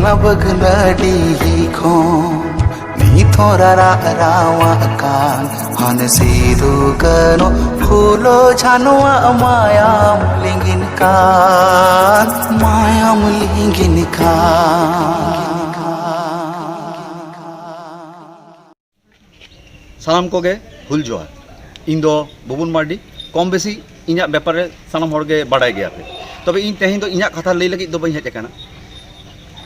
बगलडी खन थोरा रावाकान हन सिदु कनो फूलो झानुआ मायाम लिंगिन कान सानाम कोगे हुल जोहार इन दो बबुन मार्डी कम बेसी इन्या व्यापार सानाम होरगे बाडाय गया पे तबे इन तेहें दो इन्या कथा लई लगी दो बई हेज अकाना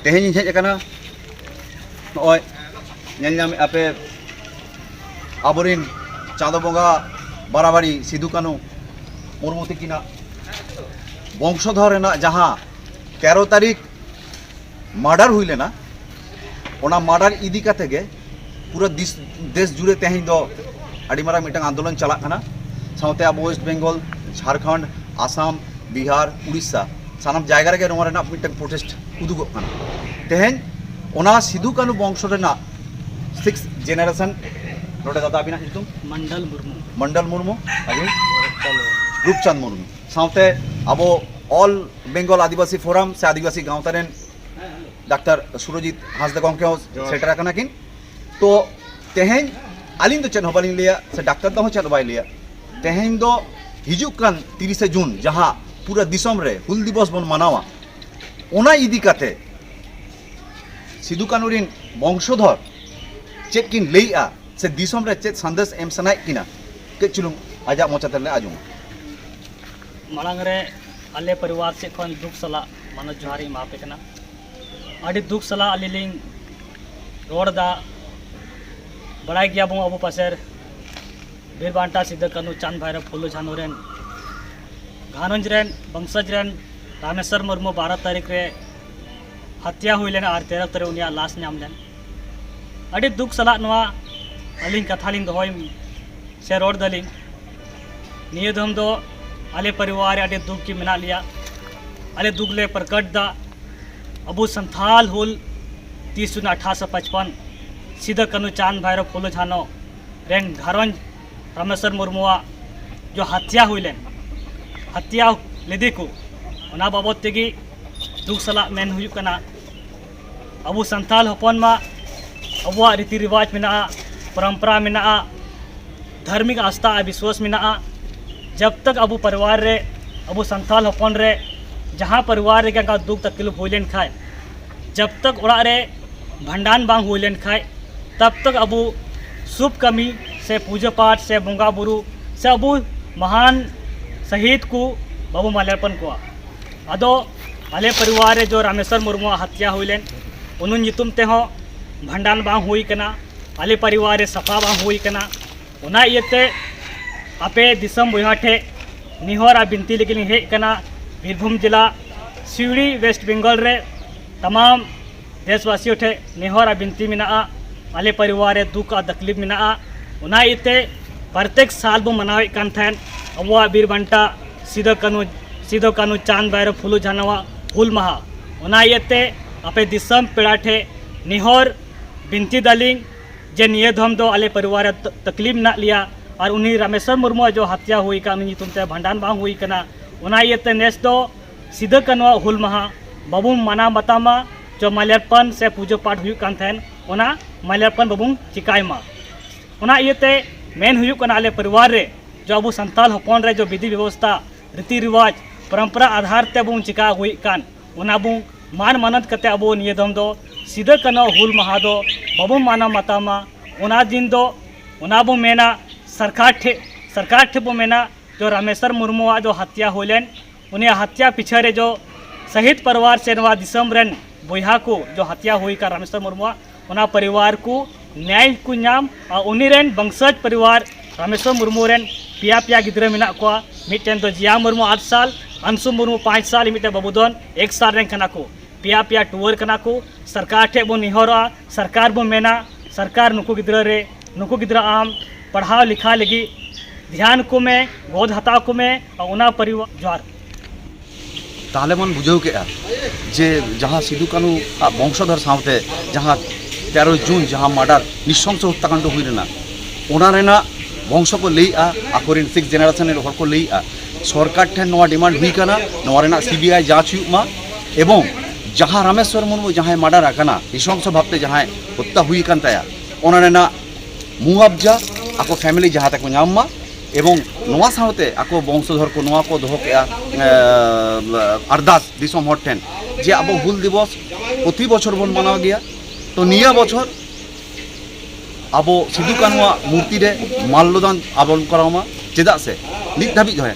तेहें इन हेज अकाना नय नेल नाम आपे आबोरिन चाँदो बंगा बाराबारी सिदु कानु मुर्मु तकिना वंशधर रेना जहाँ 13 तारीख मार्डर हुई लेना ओना मार्डर इदी काते गे पूरा देश जुड़े तेहें दो अड़ी मारा मिटन आंदोलन चला खाना साउते अब वेस्ट बेंगल झारखंड आसाम बिहार उड़ीसा सानाम जायगा रे नोवा रेना मिटन प्रोटेस्ट उदुगोग खाना तेहें ओना सिदु कानु वंश रेना 6 जेनरेशन नोटे दादा अबिना नितुम मंडल मुर्मू अगे रूपचंद मुर्मू साउते अब ऑल बेंगल आदिवासी फोरम से आदिवासी गांवता रेन डॉक्टर सुरजीत हांसदा गंके सेटर आकना किन तो तेहें आलिंग तो चेन हबालिंग लिया से डॉक्टर दो चेन बाय लिया तेहें दो हिजुकान 30 जून जहाँ पूरा दिसम रे हुल दिवस बन मानावा ओना इदी काते सिदु कानु रिन वंशधर चेक किन लईआ से दिसम रे चेक संदेश एम सनाय किना के चुलुम आजा मोचाते ले आजुम मांग रे आले परिवार से खन दुख सला मन जोहारी मापे कना अड़ी दुख सला अलिलिंग रोडदा बड़ाई गया बो अबो पासेर बीरबांटा सिद्ध कानू चांद भैरव फुलो झानो रेन घानंज रेन बंशज रेन रामेश्वर मुर्मू 12 तारीख रे हत्या हुई लेना और 13 तारीख उनिया लाश नाम लेन अड़ी दुख सला नवा अलिंग कथालिंग दोय से रोड दलिंग निये दम दो आले परिवार अड़ी दुख की मिना लिया आले दुख ले प्रकट दा अबू संथाल हुल 30 जून 1855 सीधा कानू चांद भैरव फुलो झानो रेन घरवंज रामेश्वर मुर्मुआ जो हत्या हुई लेन हत्या लेदे को ओना बाबत तेगी दुख सला मेन हुई कना अबू संथाल हपन मा अबुआ रीति रिवाज मेना परंपरा मेना धार्मिक आस्था विश्वास मेना जब तक अबू परिवार रे अबू संथाल हपन रे जहाँ परिवार रे का दुख तकलीफ हुई लेन खाए जब तक ओड़ा रे भंडान बांग हुई लेन खाए तब तक अबू शुभ कमी से पूजा पाठ से बंगा बुरु से अबू महान शहीद को बाबू माल्यार्पण को अदो आले परिवार जो रामेश्वर मुर्मू हत्या हुई लेन उनुन नितुम ते हो भंडान बांग हुई कना आले परिवार सफा बांग हुई कना उना इयते आपे दिसम बुहाठे निहोरा बिनती लेकिन हे कना बीरभूम जिला सिवड़ी वेस्ट बंगाल रे तमाम देशवासियों ठे निहोरा बिनती मिना आले परिवार दुख और तकलीफ मिना उना इते प्रत्येक साल बो मनावे कान थैन अबुआ बीरबांटा सिदो कानू चांद भैरव फुलो झानवा हुल महा उना इते आपे दिसम पेड़ा ठे निहोर बिनती दालिंग जे निये धम दो आले परिवार तकलीफ ना लिया और उन्हीं रामेश्वर मुर्मू जो हत्या हुई का उन्हीं तुमते भंडान बांग हुई कना उना इते नेस दो सिदो कानवा हुल महा बाबू माना बतामा जो माल्यार्पण से पूजा पाठ हुई कान थैन उना माल्यार्पण बाबू चिकाय मा उना इते मेन हुई कना आले परिवार रे जो अबू संताल हपन रे जो विधि व्यवस्था रीति रिवाज परंपरा आधार ते बो चिका हुई कान उना बो मान मानत कते अबो निये दम दो सिदो कानो हुल महा दो बाबू माना मातामा उना दिन दो उना बो मेना सरकार ठे बो मेना जो रामेश्वर मुर्मू जो हत्या होलेन उन्हें हत्या पीछे रे जो शहीद परिवार से नवा दिसम रेन बोहा को जो हत्या हुई का रामेश्वर मुर्मू उना परिवार को न्याय को नाम और उन्हीं रेन वंशज परिवार रामेश्वर मुर्मू रेन पिया पिया गिद्रा मिना को मिटेन तो जिया मुर्मू 8 साल अंशु मुर्मू 5 साल मिटे बाबूदन 1 साल रेन कना को पिया पिया टूर कना को सरकार ठे बो निहोरा सरकार बो मेना सरकार नुकु गिद्रा आम पढ़ा लिखा लगी ध्यान को में गोद हताव को में और उना परिवार जोहार ताले मन बुझाव के जे जहाँ सिदु कानू वंशधर सावते जहाँ 13 जून जहाँ मार्डर निशंस हत्याकांड हुई लेना ओना रेना वंश को लईआ आकोरिन 6 जेनरेशन हर को लईआ सरकार ठेन नवा डिमांड हुई कना नवा रेना सीबीआई जांच हुई मा एवं जहाँ रामेश्वर मुर्मू जहाँ मर्डर आकाना नृशंस भावते जहाँ हत्या हुई कान ताया ओना रेना मुआवजा आको फैमिली जहाँ तक नाम मा एवं नोआ सावते आको वंशधर को नोआ को दोहो के अरदास दिसम हर ठेन जे अब हुल दिवस प्रति बछर बन मानाव गया तो निया बछर अब सिदु कानुआ मूर्ति रे माल्यदान आबन करामा चेदा से नित धाबी है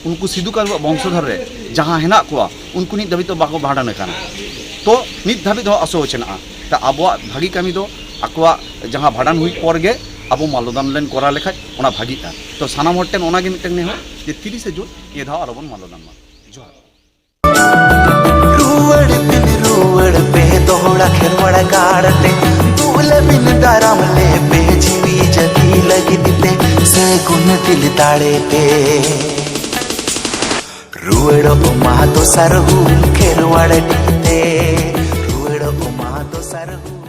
उनको सिदु कानुआ वंशधर रे जहाँ हेना कोआ उनको नित धाबी तो बाको भाड़ान काना तो नित धाबी दो आसो चेना ता आबो भागी कामी दो आकोआ जहाँ भाड़ान हुई पर गे अब माल्यदान लेन करा लेखा ओना भागीता तो सानाम हर टेन ओना गे मिटन ने हो जे 30 जून ये धाव आरोबन माल्यदान मा जोहार रुवड़ पे दोहड़ा खेलवड़ गाड़ते दूल बिन दाराम ले पे जीवी जगी लगी दिते सगुन दिल दाड़ेते रुवड़ उमा तो सरहू खेलवड़ दिते रुवड़ उमा तो सरहू